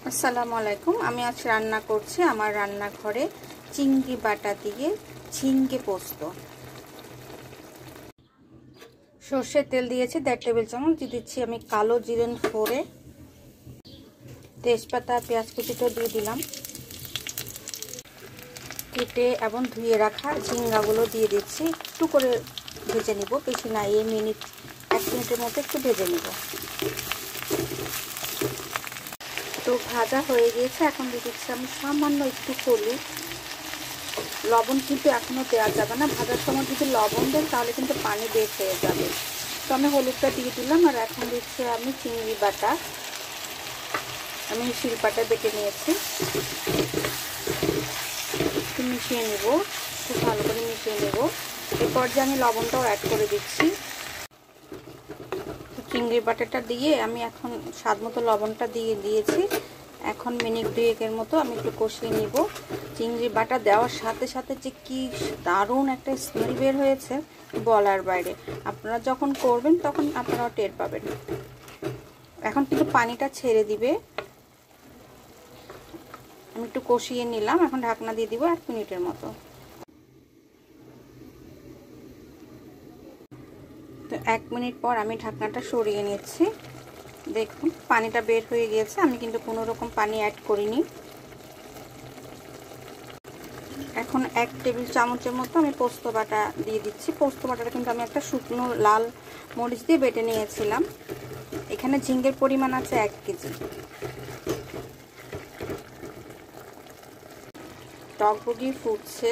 আসসালামু আলাইকুম। আমি আজ রান্না করছি আমার রান্নাঘরে চিংড়ি বাটা দিয়ে ঝিঙ্গে পোস্ত। সর্ষের তেল দিয়েছি 1.5 টেবিল চামচ, দিয়ে দিচ্ছি আমি কালো জিরে ফোড়ে, তেজপাতা, পেঁয়াজ কুচিটা দিয়ে দিলাম। কেটে এবং ধুয়ে রাখা ঝিঙ্গাগুলো দিয়ে দিচ্ছি। একটু করে ভেজে নিব, বেশি না, 1 মিনিটের মতো একটু ভেজে নিব। তো ভাজা হয়ে গিয়েছে। এখন দিয়ে দিচ্ছি আমি সামান্য একটু হলুদ। লবণ কিন্তু এখনও দেওয়া যাবে না, ভাজার সময় যদি লবণ দেন তাহলে কিন্তু পানি বের হয়ে যাবে। তো আমি হলুদটা দিয়ে দিলাম। আর এখন দিচ্ছি আমি চিংড়ি বাটা, আমি শিলপাটা বেটে নিয়েছি, একটু মিশিয়ে নেব, খুব ভালো করে মিশিয়ে নেব। এরপর যে আমি লবণটাও অ্যাড করে দিচ্ছি। চিংড়ি বাটাটা দিয়ে আমি এখন স্বাদ মতো লবণটা দিয়ে দিয়েছি। এখন মিনিট 2 মতো আমি একটু কষিয়ে নিব। চিংড়ি বাটা দেওয়ার সাথে সাথে যে কি দারুণ একটা স্মেল বের হয়েছে বলার বাইরে। আপনারা যখন করবেন তখন আপনারাও টের পাবেন। এখন কিন্তু পানিটা ছেড়ে দিবে। আমি একটু কষিয়ে নিলাম, এখন ঢাকনা দিয়ে দিব 1 মিনিটের মতো। তো 1 মিনিট পর আমি ঢাকনাটা সরিয়ে নিচ্ছি। দেখুন পানিটা বের হয়ে গিয়েছে, আমি কিন্তু কোনো রকম পানি অ্যাড করিনি। এখন 1 টেবিল চামচের মতো আমি পোস্ত বাটা দিয়ে দিচ্ছি। পোস্ত বাটাটা কিন্তু আমি একটা শুকনো লাল মরিচ দিয়ে বেটে নিয়েছিলাম। এখানে ঝিঙ্গের পরিমাণ আছে 1 কেজি। টকবগি ফুটছে।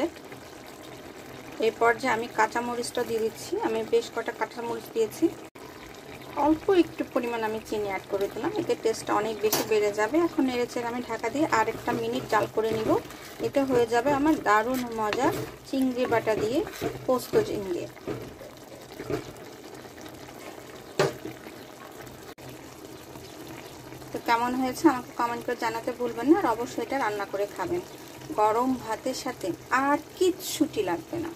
এই পর্যায়ে আমি কাঁচামরিচটা দিয়ে দিচ্ছি। আমি বেশ কটা কাঁচামরিচ দিয়েছি। অল্প একটু পরিমাণ আমি চিনি অ্যাড করে দিলাম, এতে টেস্টটা অনেক বেশি বেড়ে যাবে। এখন নেড়েচেড়ে আমি ঢাকা দিয়ে আর 1 মিনিট জাল করে নিব। এটা হয়ে যাবে আমার দারুণ মজা চিংড়ি বাটা দিয়ে পোস্ত ঝিঙ্গে। তো কেমন হয়েছে আমাকে কমেন্ট করে জানাতে ভুলবেন না। আর অবশ্যই এটা রান্না করে খাবেন, গরম ভাতের সাথে আর কিচ্ছুটি লাগবে না।